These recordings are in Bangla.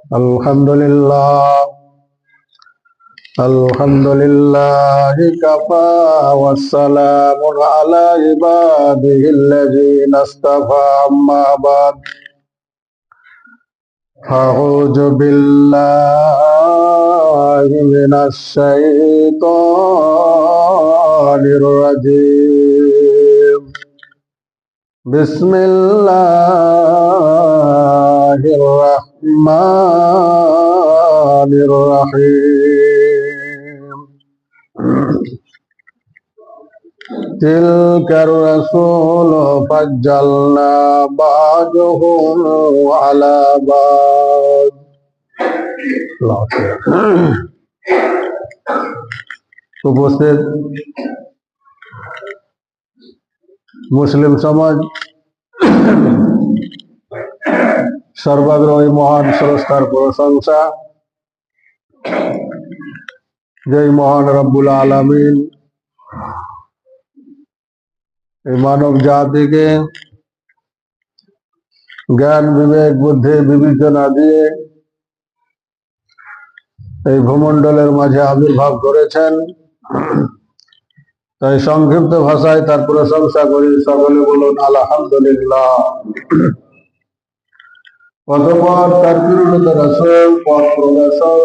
Alhamdulillah kafa wassalamun ala ibadihilladzina astafa amma ba'd. A'udzu billahi minasy syaithanir rajim. Bismillahirrahmanirrahim. Tilkar rasul fajjalna ba'dahum ala ba'd. উপস্থিত মুসলিম সমাজ, সর্বাগ্রহী মহান স্রষ্টার প্রশংসা, যেই মহান রব্বুল আলামিন এই মানব জাতিকে জ্ঞান বিবেক বুদ্ধি বিবেচনা দিয়ে এই ভূমণ্ডলের মাঝে আবির্ভাব করেছেন। তাই সংক্ষিপ্ত ভাষায় তার প্রশংসা করি, সকলে বলুন আলহামদুলিল্লাহ। অতঃপর তার প্রিয় রাসূল পথ প্রদর্শক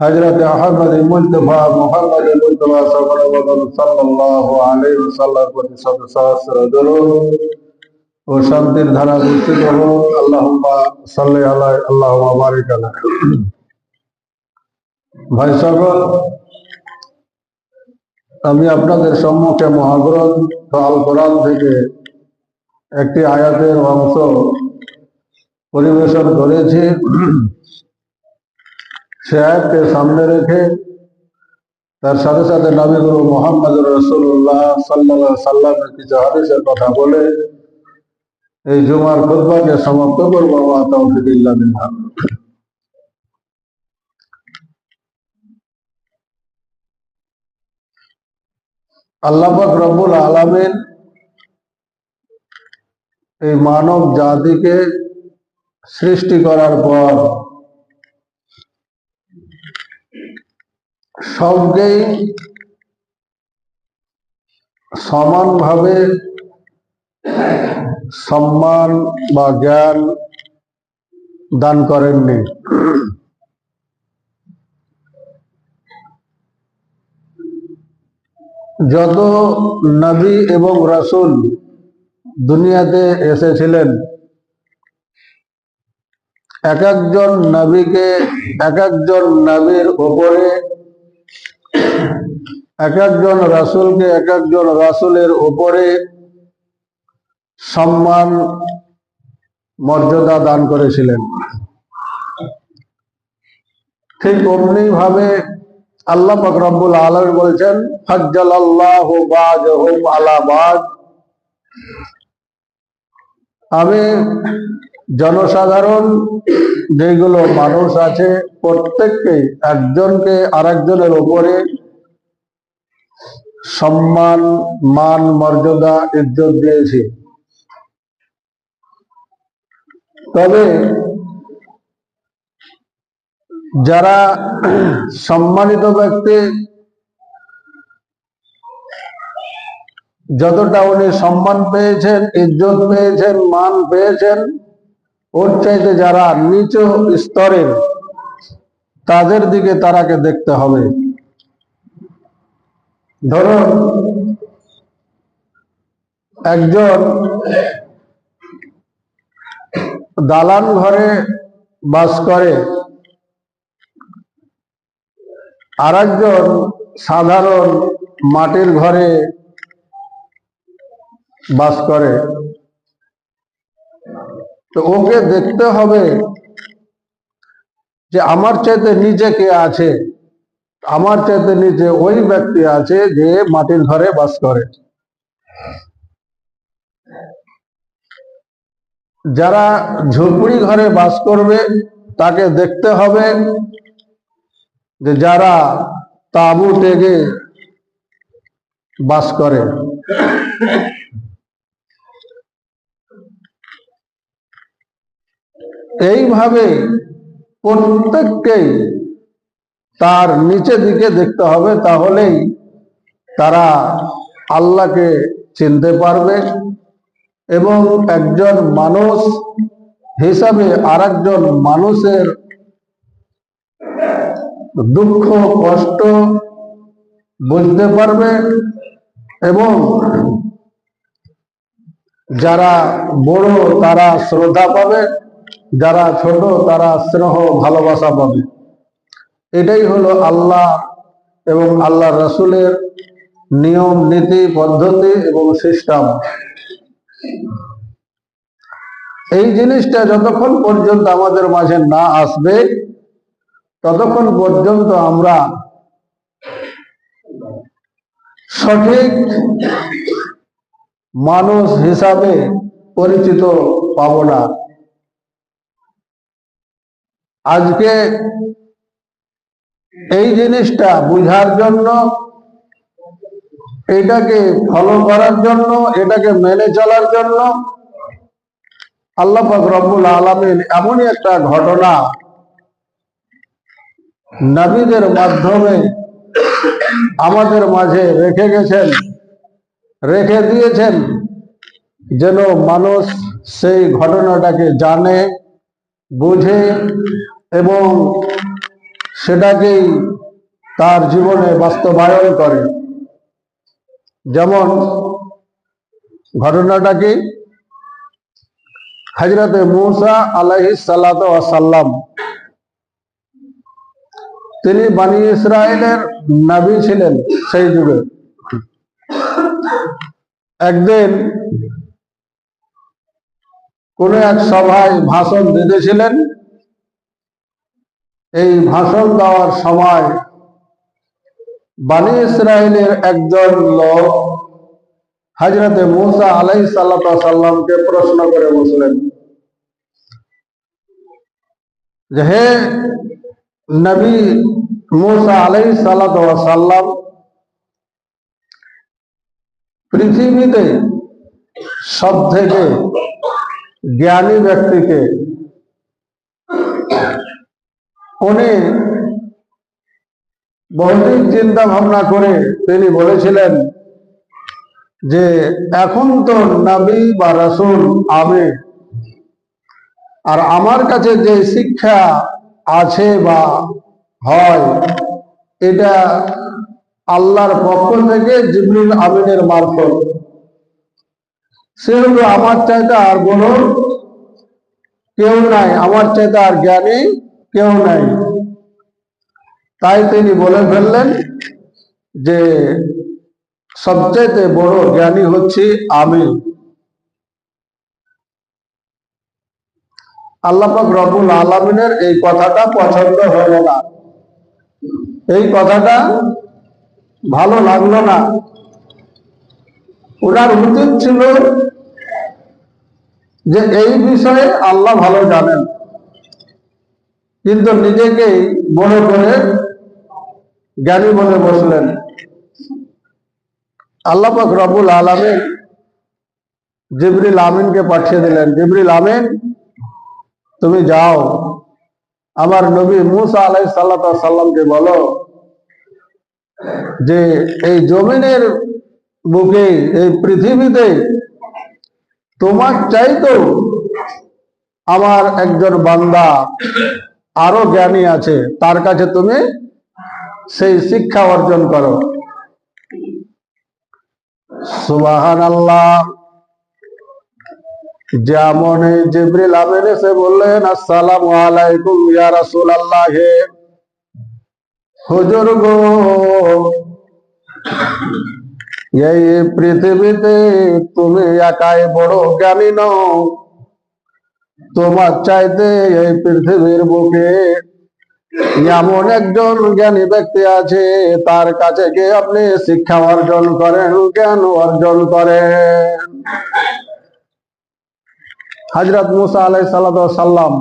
হযরত আহমদ মুজতবা মুহাম্মদ মুজতবা সাল্লাল্লাহু আলাইহি ওয়াসাল্লামের প্রতি সহস্র দরুদ ও শান্তির ধারা বর্ষিত হোক। আল্লাহুম্মা সাল্লি আলাইহি আল্লাহুম্মা বারিক আলাইহি। ভাই সকল, আমি আপনাদের সম্মুখে মহাগ্রন্থ আল কোরআন থেকে একটি আয়াতের অংশ পরিবেশন করেছি। সে আয়াতকে সামনে রেখে তার সাথে সাথে নবী গুরু মুহাম্মদ রাসূলুল্লাহ সাল্লাল্লাহু আলাইহি সাল্লামের কিছু হাদিসের কথা বলে এই জুমার খুতবাকে সমাপ্ত করব। ওয়া তাওফিক ইল্লা বিল্লাহ। আল্লাহ পাক রব্বুল আলামিন এই মানব জাতিকে সৃষ্টি করার পর সবকেই সমানভাবে সম্মান বা জ্ঞান দান করেননি। যত নবী এবং রাসূল দুনিয়াতে এসেছিলেন, এক একজন নবীকে এক একজন নবীর উপরে, এক একজন রাসূলকে এক একজন রাসূলের উপরে সম্মান মর্যাদা দান করেছিলেন। ঠিক অমনি ভাবে আল্লাহ পাক রব্বুল আলামিন বলছেন ফাজ্জালাল্লাহু বা'দাহুম আলা বা'দ। আমি জনসাধারণ যেগুলো মানুষ আছে প্রত্যেককে একজনকে আরেকজনের উপরে সম্মান মান মর্যাদা ইজ্জত দিয়েছি। তবে যারা সম্মানিত ব্যক্তি, যতটা উনি সম্মান পেয়েছেন, ইজ্জত পেয়েছেন, মান পেয়েছেন, ওর চাইতে যারা নিচ স্তরের তাদের দিকে তারাকে দেখতে হবে। ধরুন একজন দালান ঘরে বাস করে, আর একজন সাধারণ মাটির ঘরে বাস করে, তো ওকে দেখতে হবে যে আমার চাইতে নিচে কে আছে। আমার চাইতে নিচে ওই ব্যক্তি আছে যে মাটির ঘরে বাস করে। যারা ঝুপড়ি ঘরে বাস করবে তাকে দেখতে হবে যে যারা তাঁবু টেকে বাস করে। এইভাবে প্রত্যেককেই তার নিচে দিকে দেখতে হবে, তাহলেই তারা আল্লাহকে চিনতে পারবে এবং একজন মানুষ হিসাবে আরেকজন মানুষের দুঃখ কষ্ট বুঝতে পারবে এবং যারা বড় তারা শ্রদ্ধা পাবে, যারা ছোট তারা স্নেহ ভালোবাসা পাবে। এটাই হলো আল্লাহ এবং আল্লাহ রসুলের নিয়ম নীতি পদ্ধতি এবং সিস্টেম। এই জিনিসটা যতক্ষণ পর্যন্ত আমাদের মাঝে না আসবে ততক্ষণ পর্যন্ত আমরা সঠিক মানুষ হিসাবে পরিচিত পাব না। আজকে এই জিনিসটা বুঝার জন্য, এটাকে ফলো করার জন্য, এটাকে মেনে চলার জন্য আল্লাহ পাক রব্বুল আলামিন এমনই একটা ঘটনা নবীদের মাধ্যমে আমাদের মাঝে রেখে দিয়েছেন, যেন মানুষ সেই ঘটনাটাকে জানে, বুঝে এবং সেটাকেই তার জীবনে বাস্তবায়ন করে। যেমন ঘটনাটা কি, হযরতে মূসা আলাইহিস সালাতু ওয়াস সালাম তিনি বনি ইসরাইলের নবী ছিলেন সেই যুগে। একদিন কোন এক সভায় ভাষণ দিতেছিলেন। এই ভাষণ দেওয়ার সময় বনি ইসরাইলের একজন লোক হযরতে মূসা আলাইহিস সালাতু ওয়াস সালামকে প্রশ্ন করে বসলেন যে, হে নবী মূসা আলাইহিস সালাতু ওয়াস সালাম, পৃথিবীতে সবথেকে জ্ঞানী ব্যক্তিকে? উনি বহুদিন চিন্তা ভাবনা করে তিনি বলেছিলেন যে এখন তো নবী বা রাসূল আমি, আর আমার কাছে যে শিক্ষা আছে বা হয় এটা আল্লাহর পক্ষ থেকে জিবরিল আমিনের মারফত। সেহেতু আমার চাইতে আর বড় কেউ নাই, আমার চাইতে আর জ্ঞানী কেউ নাই। তাই তিনি বলে ফেললেন যে সবচেয়ে বড় জ্ঞানী হচ্ছি আমি। আল্লাহ পাক রব্বুল আলামিনের এই কথাটা পছন্দ হলো না, এই কথাটা ভালো লাগলো না। ওনার উচিত ছিল যে এই বিষয়ে আল্লাহ ভালো জানেন, কিন্তু নিজেকেই বড় করে জ্ঞানী বলে বসলেন। আল্লাহ পাক রব্বুল আলামিন জিবরিল আমিনকে পাঠিয়ে দিলেন, জিবরিল আমিন তুমি যাও আমার নবী মূসা আলাইহিস সালাতু ওয়াস সালামকে বলো যে এই জমিনের বুকে, এই পৃথিবীতে তোমার চাইতো আমার একজন বান্দা আরো জ্ঞানী আছে, তার কাছে তুমি সেই শিক্ষা অর্জন করো। সুবহানাল্লাহ। যেমন জিবরিল আমিন এসে বললেন, আসসালামু আলাইকুম ইয়া রাসূলুল্লাহ, হুজুর গো এই পৃথিবীতে তুমি একাই বড় জ্ঞানী নও, তোমার চাইতে এই পৃথিবীর বুকে এমন একজন জ্ঞানী ব্যক্তি আছে, তার কাছে গিয়ে আপনি শিক্ষা অর্জন করেন, জ্ঞান অর্জন করেন। হযরত মূসা আলাইহিস সালাতু ওয়াস সালাম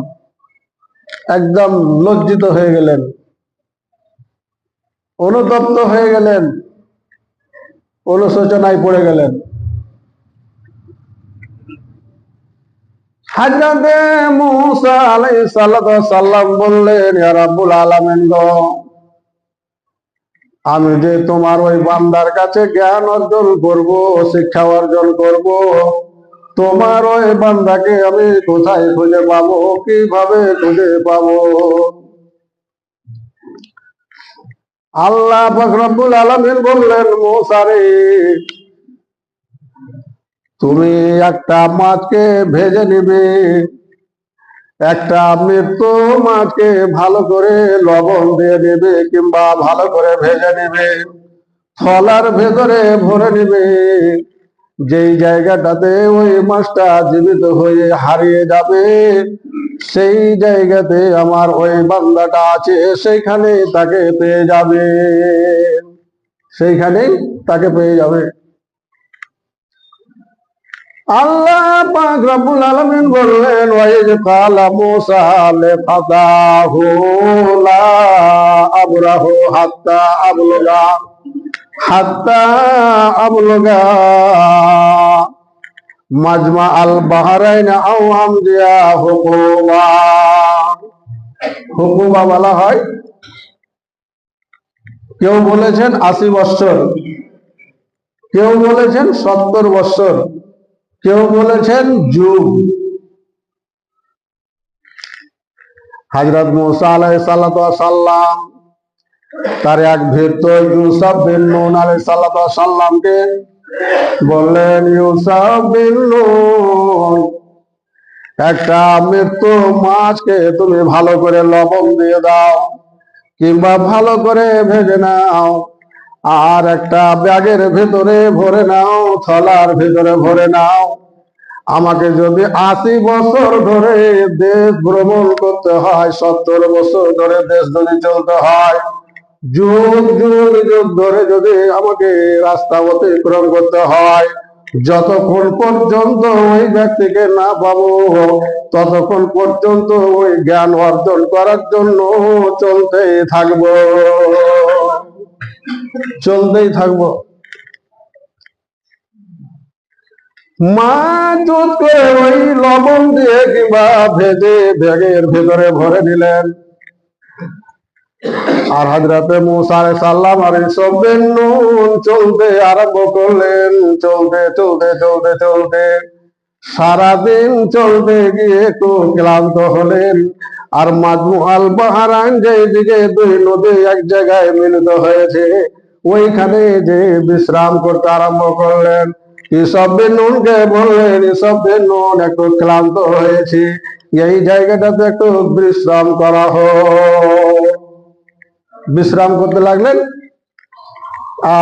একদম লজ্জিত হয়ে গেলেন, অনুতপ্ত হয়ে গেলেন, অনুশোচনায় পড়ে গেলেন। হযরতে মূসা আলাইহিস সালাম বললেন, ইয়া রাব্বুল আলামিন গো, আমি যে তোমার ওই বান্দার কাছে জ্ঞান অর্জন করব, শিক্ষা অর্জন করব, তোমার ওই বান্দাকে আমি কোথায় খুঁজে পাবো, কিভাবে খুঁজে পাবো? আল্লাহ পাক রব্বুল আলামিন বললেন, মূসা রে, তুমি একটা মাছকে ভেজে নিবে, একটা মৃত্যু মাছকে ভালো করে লবণ দিয়ে নেবে কিংবা ভালো করে ভেজে নেবে, থলার ভেতরে ভরে নিবে। যেই জায়গাটাতে ওই মাছটা জীবিত হয়ে হারিয়ে যাবে, সেই জায়গাতে আমার ওই বান্দাটা আছে, সেইখানে তাকে পেয়ে যাবে, সেইখানেই তাকে পেয়ে যাবে। আল্লাহ পাক রব্বুল আলামিন বললেন, ওয়াইজ কালা মূসা লিফাতাহু লা আবরাহু হাত্তা আবলুগা মাজমা আল বাহরাইন আও আমদিয়া হুকুবা। হুকুবা বলা হয়, কেউ বলেছেন 80 বৎসর, কেউ বলেছেন 70 বৎসর, কেউ বলেছেন যুগ। হযরত মূসা আলাইহিস সালাম তার এক ভৃত্য ইউসুফ বিন নুন আলাইহিস সালামকে বললেন, ইউসুফ বিন নুন, একটা মৃত্যু মাছকে তুমি ভালো করে লবণ দিয়ে দাও কিংবা ভালো করে ভেজে নাও, আর একটা ব্যাগের ভিতরে ভরে নাও, থলার ভিতরে ভরে নাও। আমাকে যদি 80 বছর ধরে দেশ ভ্রমণ করতে হয়, 70 বছর ধরে দেশ যদি চলতে হয়, যুগ যুগ যুগ ধরে যদি আমাকে রাস্তা অতিক্রম করতে হয়, যতক্ষণ পর্যন্ত ওই ব্যক্তিকে না পাবো, ততক্ষণ পর্যন্ত ওই জ্ঞান অর্জন করার জন্য চলতেই থাকবো, চলতেই থাকবো। মাছ করে ওই লবণ দিয়ে কিংবা ভেজে ব্যাগের ভেতরে ভরে নিলেন। আর হযরতে মূসা আলাইহিস সালাম আর ইউসুফ বিন নুন চলতে আরম্ভ করলেন। চলতে চলতে চলতে চলতে সারাদিন চলতে গিয়ে একটু ক্লান্ত হলেন। আর মাজমু আল বাহরাইন, যেদিকে দুই নদী এক জায়গায় মিলিত হয়েছে, ওইখানে যে বিশ্রাম করতে আরম্ভ করলেন। ইউসুফ বিন নুনকে বললেন, ইউসুফ বিন নুন, একটু ক্লান্ত হয়েছি, এই জায়গাটাতে একটু বিশ্রাম করা হোক। বিশ্রাম করতে লাগলেন।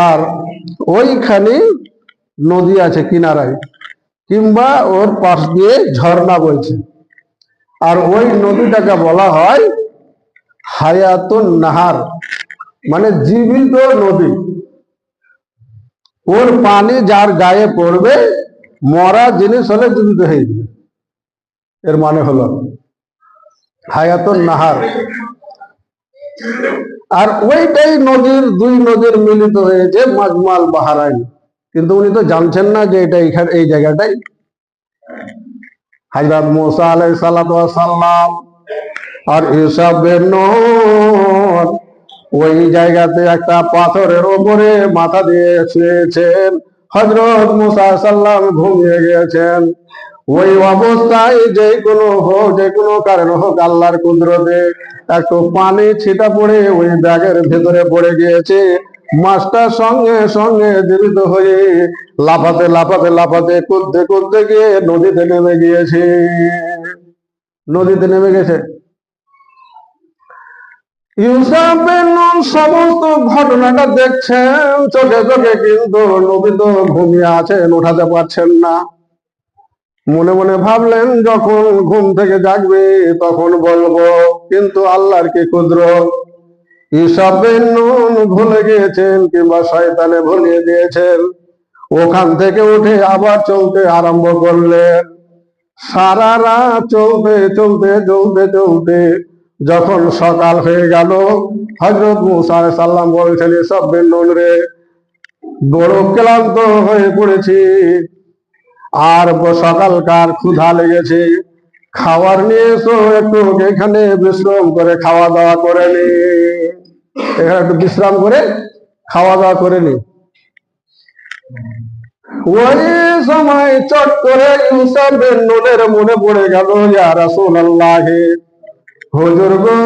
আর ওইখানে নদী আছে কিনারায়, কিংবা ওর পাশ দিয়ে ঝর্ণা বইছে, আর ওই নদীটাকে বলা হয় হায়াতুন নাহার, মানে জীবিত নদী। ওর পানি যার গায়ে পড়বে, মরা জিনিস হলে জীবিত হয়ে যাবে, এর মানে হলো হায়াতুন নাহার। আর ওইটাই নদীর, দুই নদীর মিলিত হয়েছে মাজমাল বাহরাইন। কিন্তু উনি তো জানছেন না যে এটা এখানে এই জায়গাটাই। হযরত মূসা আলাইহিস সালাম আর ইউসুফ বিন নুন ওই জায়গাতে একটা পাথরের উপরে মাথা দিয়ে শুয়েছেন। হযরত মূসা সাল্লাম ঘুমিয়ে গিয়েছেন। ওই অবস্থায় যে কোনো কারণ হোক, আল্লাহর কুদরতে একটু পানি ছিটা পড়ে ওই ব্যাগের ভেতরে পড়ে গিয়েছে। মাছটা সঙ্গে সঙ্গে জীবিত হয়ে লাফাতে লাফাতে লাফাতে কুদতে কুদতে গিয়ে নদীতে নেমে গিয়েছে, নদীতে নেমে গেছে। ইউসুফ বিন নুন সমস্ত ঘটনাটা দেখছেন চোখে চোখে, কিন্তু নবী তো ঘুমিয়ে আছেন, উঠাতে পারছেন না। মনে মনে ভাবলেন, যখন ঘুম থেকে জাগবে তখন বলবো, কিন্তু আল্লাহর কি কুদরত। ইউসুফ বিন নুন ভুলে গিয়েছেন, কিংবা শয়তানে ভুলিয়ে দিয়েছেন। ওখান থেকে উঠে আবার চলতে আরম্ভ করলেন। সারা রাত চলতে চলতে চলতে চলতে যখন সকাল হয়ে গেল, হযরত মূসা আলাইহিস সালাম বলছেন, ইউসুফ বিন নুন রে, বড় ক্লান্ত হয়ে পড়েছি, আর সকালকার ক্ষুধা লেগেছে, খাবার নিয়ে এসো, একটু এখানে বিশ্রাম করে খাওয়া দাওয়া করে নি, এখানে একটু বিশ্রাম করে খাওয়া দাওয়া করে নি। ওই সময় চট করে ইউসুফ বিন নুনের মনে পড়ে গেল, ইয়া রাসূলুল্লাহ, হুজুর গো,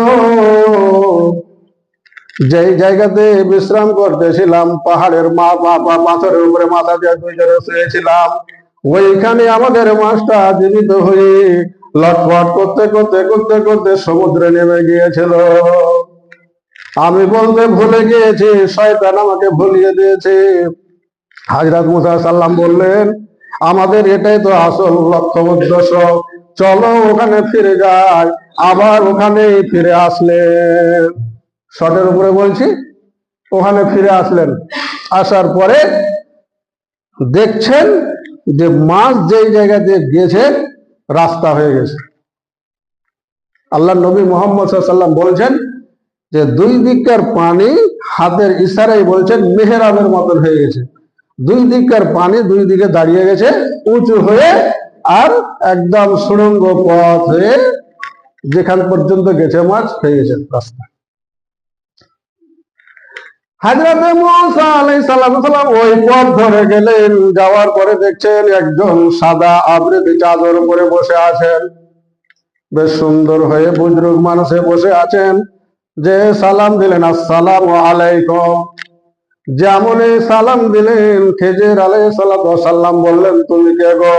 যেই জায়গাতে বিশ্রাম করতেছিলাম, পাহাড়ের পাথরের উপরে মাথা দিয়ে দুইজনে শুয়েছিলাম, ওইখানে আমাদের মাছটা জীবিত হয়ে লটপট করতে করতে করতে করতে সমুদ্রে নেমে গিয়েছিল। আমি বলতে ভুলে গিয়েছি, শয়তান আমাকে ভুলিয়ে দিয়েছে। হযরত মুসা সাল্লাম বললেন, আমাদের এটাই তো আসল লক্ষ্য উদ্দেশ্য, চলো ওখানে ফিরে যাই। আবার ওখানে ফিরে আসলেন, শটের উপরে বলছি, ওখানে ফিরে আসলেন। আসার পরে দেখছেন যে মাছ যেই জায়গাতে গিয়েছে রাস্তা হয়ে গেছে। আল্লাহ নবী মুহাম্মদ সাল্লাল্লাহু আলাইহি ওয়াসাল্লাম বলছেন যে দুই দিককার পানি হাতের ইশারায় বলছেন মেহরাবের মতন হয়ে গেছে। দুই দিককার পানি দুই দিকে দাঁড়িয়ে গেছে উঁচু হয়ে, আর একদম সুড়ঙ্গ পথ হয়ে যেখান পর্যন্ত গেছে মাছ হয়ে গেছে রাস্তা। হযরত মুসা আলাইহিস সালাম ওই পথ ধরে গেলেন, যাওয়ার পরে দেখছেন একজন সাদা আবৃতি চাদর উপরে বসে আছেন, বেশ সুন্দর হয়ে বুজরুগ মানুষে বসে আছেন। যে সালাম দিলেন আসসালামু আলাইকুম, যেমন সালাম দিলেন খেজর আলাইহিস সালাম বললেন, তুমি কে গো?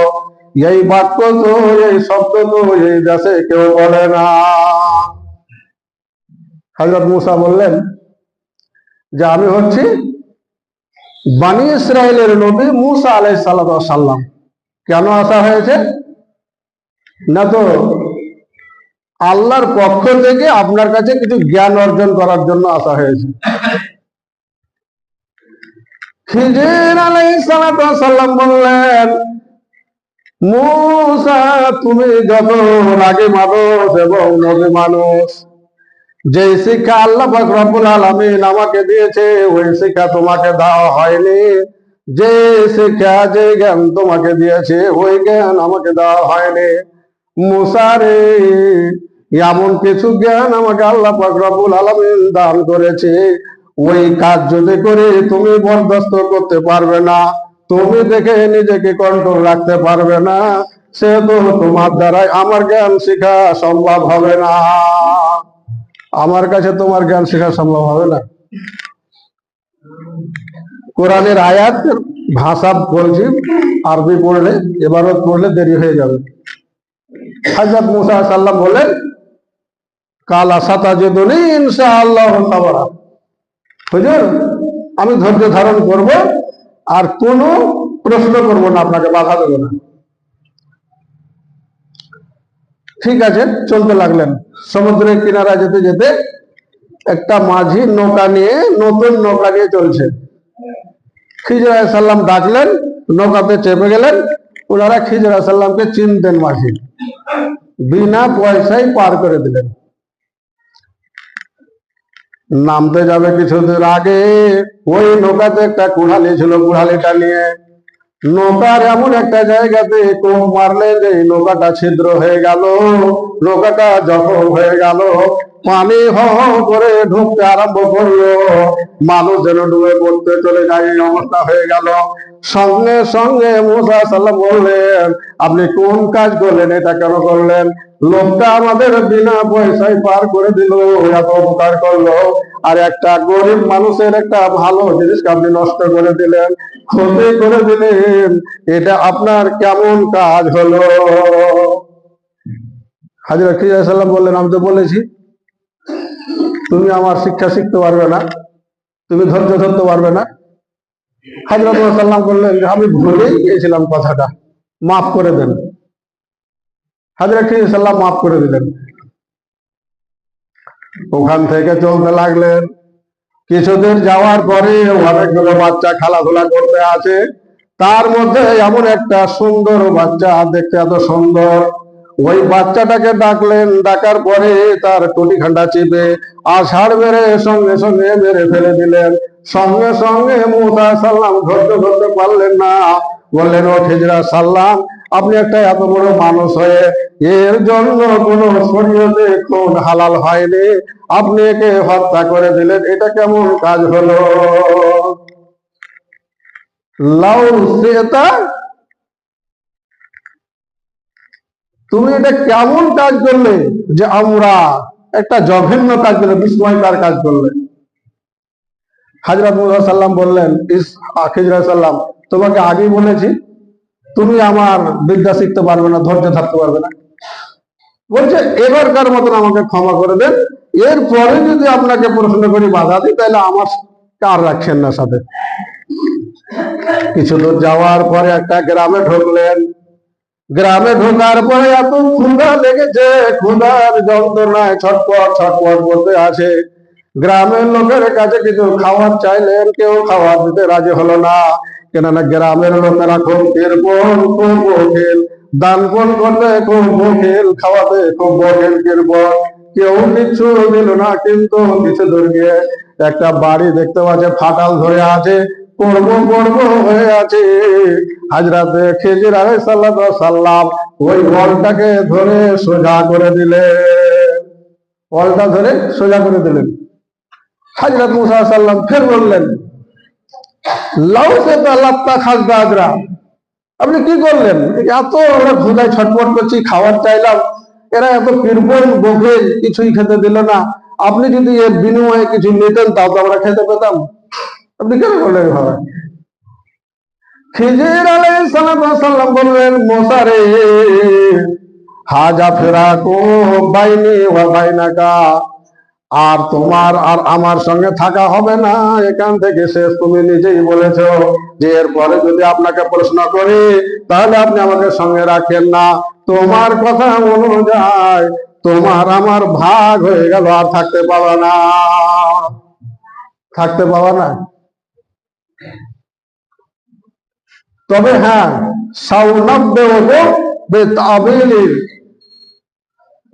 এই বাক্য তো, এই শব্দ তো এই দেশে কেউ বলে না। হযরত মুসা বললেন যে আমি হচ্ছি বনী ইসরাইলের নবী মুসা আলাইহিস সালাম। কেন আসা হয়েছে? না তো আল্লাহর পক্ষ থেকে আপনার কাছে কিছু জ্ঞান অর্জন করার জন্য আসা হয়েছে। খিজির আলাইহিস সালাম বললেন, মুসা, তুমি যত রাগী মানুষ এবং নবী মানুষ, যে শিক্ষা আল্লাহ পাক রব্বুল আলামিন আমাকে দিয়েছে ওই শিক্ষা তোমাকে দেওয়া হয়নি। যে শিক্ষা, যে জ্ঞান তোমাকে দিয়েছে ওই জ্ঞান আমাকে দেওয়া হয়নি। মুসা রে, এমন কিছু জ্ঞান আমাকে আল্লাহ পাক রব্বুল আলামিন দান করেছে, ওই কাজ যদি করে তুমি বরদাস্ত করতে পারবে না, তুমি দেখে নিজেকে কন্ট্রোল রাখতে পারবে না, সেহেতু তোমার দ্বারাই আমার জ্ঞান শেখা সম্ভব হবে না। আমার কাছে তোমার জ্ঞান শেখা সম্ভব হবে না। কোরআনের আয়াত ভাষা বলছি, আরবি পড়লে এবারত পড়লে দেরি হয়ে যাবে। হযরত মুসা সাল্লাম বলেন, কালা সাতাজিদুনি ইনশাআল্লাহ সাবরা, হুজুর আমি ধৈর্য ধারণ করব আর কোনো প্রশ্ন করব না, আপনাকে বাধা দেব না। ঠিক আছে, চলতে লাগলেন। সমুদ্রের কিনারা যেতে যেতে একটা মাঝি নৌকা নিয়ে, নতুন নৌকা নিয়ে চলছে। খিজির আলাইহিস সালাম ডাকলেন, নৌকাতে চেপে গেলেন। ওনারা খিজির আলাইহিস সালামকে চিনতেন, মাঝি বিনা পয়সায় পার করে দিলেন। নামতে যাবে কিছু দূর আগে ওই নৌকাতে একটা কুড়ালি ছিল, কুড়ালিটা নিয়ে নৌকার এমন একটা জায়গাতে কোপ মারলেন যে নৌকাটা ছিদ্র হয়ে গেল, নৌকাটা জখম হয়ে গেল, পানি হ করে ঢুকতে আরম্ভ করলো, মানুষ যেন ডুবে পড়তে চলে যায়, এই অবস্থা হয়ে গেল। সঙ্গে সঙ্গে মুসা সাল্লাম বললেন, আপনি কোন কাজ করলেন, এটা কেন করলেন? লোকটা আমাদের বিনা পয়সায় পার করে দিল, এত উপকার করলো, আর একটা গরিব মানুষের একটা ভালো জিনিসকে আপনি নষ্ট করে দিলেন, ক্ষতি করে দিলেন, এটা আপনার কেমন কাজ হলো? হযরত খিজির আলাইহিস সালাম বললেন, আমি তো বলেছি তুমি আমার শিক্ষা শিখতে পারবে না, তুমি ধৈর্য ধরতে পারবে না। হযরত সাল্লাম বললেন যে আমি ভুলেই গিয়েছিলাম, কথাটা মাফ করে দেন। হযরত খিজির সাল্লাম মাফ করে দিলেন। ওখান থেকে চলতে লাগলেন। কিছুদিন যাওয়ার পরে অনেকগুলো বাচ্চা খেলাধুলা করতে আছে, তার মধ্যে এমন একটা সুন্দর বাচ্চা, দেখতে এত সুন্দর, ওই বাচ্চাটাকে ডাকলেন। ডাকার পরে তার টুটি খান্ডা চিপে আছাড় মেরে সঙ্গে সঙ্গে মেরে ফেলে দিলেন। সঙ্গে সঙ্গে মুসা সাল্লাম ধৈর্য ধরতে পারলেন না, বললেন, ও খিজির সাল্লাম, আপনি একটা এত বড় মানুষ হয়ে এর জন্য কোন শরীয়তে খুন হালাল হয়নি, আপনি একে হত্যা করে দিলেন, এটা কেমন কাজ হলো? লাউ সেটা, তুমি এটা কেমন কাজ করলে যে আমরা একটা জঘন্য কাজ করলে, বিস্ময়কর কাজ করলে। হযরত মুসা সাল্লাম বললেন, খিজর সাল্লাম, তোমাকে আগেই বলেছি তুমি আমার বিদ্যা শিখতে পারবে না, ধৈর্য থাকতে পারবে না। বলছে এবারকার মতন আমাকে ক্ষমা করে দেন, এরপরে যদি আপনাকে প্রশ্ন করি বাধা দিই তাহলে আমার কার রাখছেন না সাথে। কিছু দূর যাওয়ার পরে একটা গ্রামে ঢুকলেন। গ্রামে ঢোকার পরে এত ক্ষুধা লেগেছে, ক্ষুধার যন্ত্রণায় ছটপট ছটপট করতে আছে। গ্রামের লোকের কাছে কিছু খাবার চাইলেন, কেউ খাবার দিতে রাজি হলো না, কেননা গ্রামের লোকেরা খুব কৃপণ, খুব বখিল, দান পুণ্য করতে খুব বখিল, খাওয়াতে খুব বখিল কৃপণ। কেউ কিছু দিল না। কিন্তু কিছু দূর গিয়ে একটা বাড়ি দেখতে পাচ্ছে ফাটাল ধরে আছে, পড়বো পড়বো হয়ে আছে। হযরত খিজির আলাইহিস সালাম ওই বলটাকে ধরে সোজা করে দিলেন, বলটা ধরে সোজা করে দিলেন। হযরত মুসা সাল্লাম ফের বললেন, লাউ সে লাত্তা খাজদা আজরা, আপনি কি করলেন? এত আমরা ক্ষুধায় ছটফট করছি, খাবার চাইলাম, এরা এত কৃপণ বখিল, কিছুই খেতে দিল না। আপনি যদি এর বিনিময়ে কিছু নিতেন তাও তো আমরা খেতে পেতাম। আপনি কেন করলেন ভাবে? খিজির আলাইহিস সালাম বললেন, মুসা রে, হাজা ফিরাকু বাইনি ওয়া বাইনাকা, আর তোমার আর আমার সঙ্গে থাকা হবে না, এখান থেকে শেষ। তুমি নিজেই বলেছো যে এরপরে যদি আপনাকে প্রশ্ন করি তাহলে আপনি আমাকে সঙ্গে রাখেন না। তোমার কথা অনুযায়ী তোমার আমার ভাগ হয়ে গেল, আর থাকতে পাবা না, থাকতে পাবা না। তবে হ্যাঁ,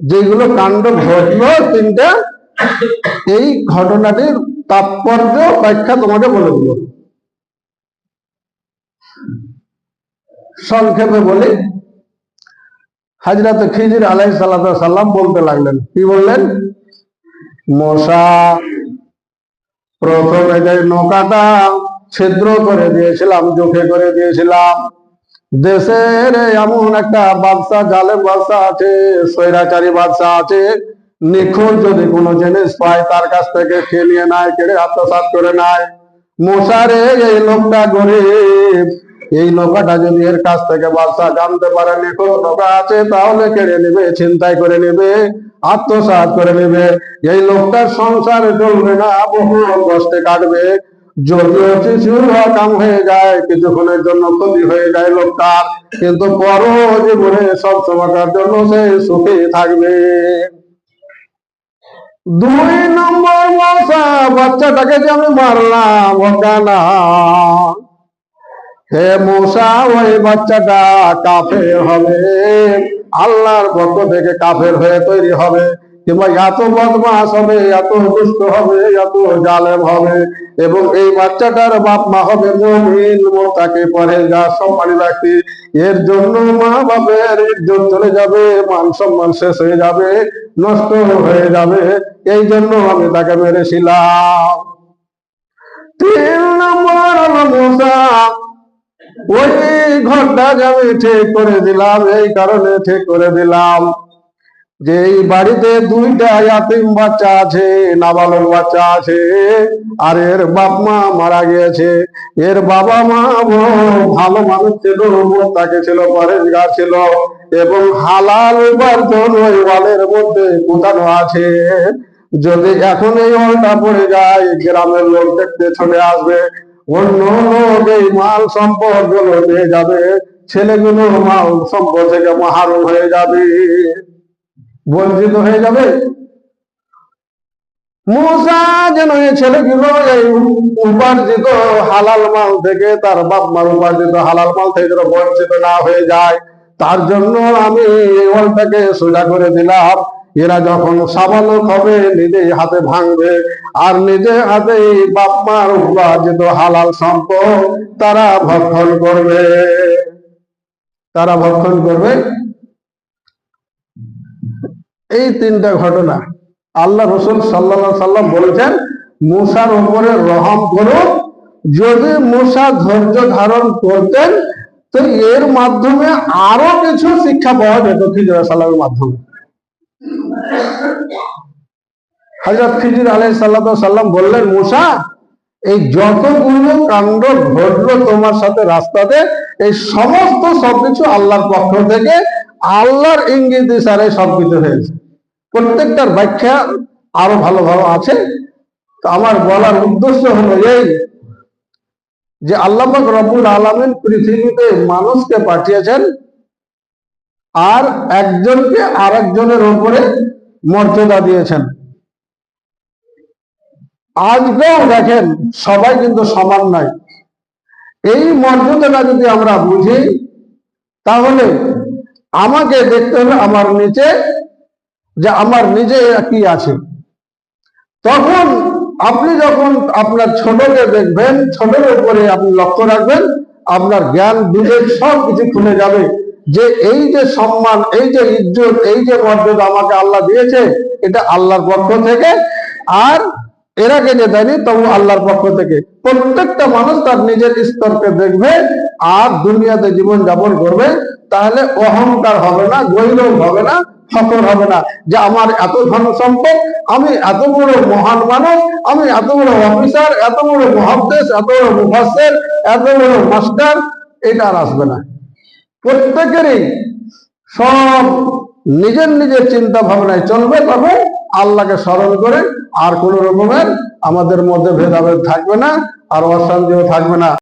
যেগুলো কাণ্ড ঘটলো তিনটা, এই ঘটনাটির তাৎপর্য ব্যাখ্যা তোমাকে বলে দিল। সংক্ষেপে বলি, হযরত খিজির আলাইহিস সালাম বলতে লাগলেন, কি বললেন? মুসা, প্রথমে যে নৌকাটা ছিদ্র করে দিয়েছিলাম, জোখে করে দিয়েছিলাম, দেশের এমন একটা বাদশা, জালেম বাদশা আছে, স্বৈরাচারী বাদশা আছে, নিখোঁজ যদি কোনো জিনিস পায় তার কাছ থেকে খেয়ে নিয়ে নেয়, কেড়ে আত্মসাৎ করে নেয়। মশারে এই লোকটা গরিব, এই নৌকাটা যদি এর কাছ থেকে বাদশা জানতে পারে নিখোঁজ নৌকা আছে, তাহলে কেড়ে নেবে, ছিনতাই করে নেবে, আত্মসাৎ করে নেবে। এই লোকটার সংসার চলবে না, বহু কষ্টে কাটবে। যদিও কিছু কাম হয়ে যায়, কিছুক্ষণের জন্য ক্ষতি হয়ে যায় লোকটার, কিন্তু পর জীবনে সব সময়টার জন্য সে সুখী থাকবে। 2 নম্বর মশা, বাচ্চাটাকে যে আমি মারলাম অজ্ঞানা, হে মূসা, ওই বাচ্চাটা কাফের হবে, আল্লাহর পক্ষ থেকে কাফের হয়ে তৈরি হবে, কিংবা এত বদমাশ হবে, এত দুষ্ট হবে, এত জালেম হবে, এবং এই বাচ্চাটার বাপ মা হবে মুমিন, মুত্তাকি, পরহেজগার, সম্মানী ব্যক্তি। এর জন্য মা বাপের ইজ্জত চলে যাবে, মান সম্মান শেষ হয়ে যাবে, নষ্ট হয়ে যাবে। এই জন্য আমি তাকে মেরেছিলাম। 3 নম্বর হলো মূসা, ওই ঘরটা আমি ঠিক করে দিলাম, এই কারণে ঠিক করে দিলাম যে এই বাড়িতে 2টা ইয়াতিম বাচ্চা আছে, নাবালক বাচ্চা আছে, আর এর বাপ মা মারা গিয়েছে। এর বাবা মা ভালো মানুষ ছিল, মুত্তাকি ছিল, পরহেজগার ছিল, এবং হালাল উপার্জন ওই ওয়ালের মধ্যে কোথাও আছে। যদি এখন এই ওয়ালটা পড়ে যায়, গ্রামের লোক দেখতে চলে আসবে, অন্য লোক এই মাল সম্পদ গুলো নিয়ে যাবে, ছেলেগুলো মাল সম্পদ থেকে মাহরুম হয়ে যাবে, বঞ্চিত হয়ে যাবে। মূসা যেন এই ছেলেগুলো এই উপার্জিত হালাল মাল থেকে, তার বাপ মার উপার্জিত হালাল মাল থেকে যেন বঞ্চিত না হয়ে যায়, তার জন্য আমি এই ওয়ালটাকে সোজা করে দিলাম। এরা যখন সাবালক হবে নিজেই হাতে ভাঙবে, আর নিজে হাতে বাপ মার উপার্জিত হালাল সম্পদ তারা ভক্ষণ করবে। তারা ভক্ষণ করবে। এই তিনটা ঘটনা আল্লাহ রসুল সাল্লাল্লাহু আলাইহি সাল্লাম বলেছেন, মূসার উপরে রহম করুন। যদি মূসা ধৈর্য ধারণ করতেন তো এর মাধ্যমে আরো কিছু শিক্ষা পাওয়া যেত খিজির আলাইহিস সালামের মাধ্যমে। হযরত খিজির আলাইহিস সালাম বললেন, মূসা, এই যতগুলো কাণ্ড ঘটলো তোমার সাথে রাস্তাতে, এই সমস্ত সবকিছু আল্লাহর পক্ষ থেকে, আল্লাহর ইঙ্গিত ইশারে সবকিছু হয়েছে। প্রত্যেকটার ব্যাখ্যা আরো ভালোভাবে আছে। তো আমার বলার উদ্দেশ্য হলো এই যে আল্লাহ পাক রব্বুল আলামিন পৃথিবীতে মানুষকে পাঠিয়েছেন আর একজনকে আরেকজনের উপরে মর্যাদা দিয়েছেন। আজকেও দেখেন সবাই কিন্তু সমান নয়। এই মর্যাদাটা যদি আমরা বুঝি তাহলে আমাকে দেখতে হবে আমার নিচে, যে আমার নিজে কি আছে। তখন আপনি যখন আপনার ছোটকে দেখবেন, ছোটের উপরে আপনি লক্ষ্য রাখবেন, আপনার জ্ঞান বিবেক সব কিছু খুলে যাবে যে এই যে সম্মান, এই যে ইজ্জত, এই যে মর্যাদা আমাকে আল্লাহ দিয়েছে, এটা আল্লাহর পক্ষ থেকে। আর এরা কে যে দেয়নি, তবু আল্লাহর পক্ষ থেকে। প্রত্যেকটা মানুষ তার নিজের স্তরকে দেখবে আর দুনিয়াতে জীবন যাপন করবে। তাহলে অহংকার হবে না, গৌরব হবে না, ফখর হবে না যে আমার এত ধন সম্পদ, আমি এত বড় মহান মানুষ, আমি এত বড় অফিসার, এত বড় মুহাদ্দিস, এত বড় মুফাসসির, এত বড় মাস্টার। এটা আর আসবে না। প্রত্যেকেরই সব নিজের নিজের চিন্তা ভাবনায় চলবে, তবে আল্লাহকে স্মরণ করে। আর কোন রকমের আমাদের মধ্যে ভেদাভেদ থাকবে না, আর অশান্তিও থাকবে না।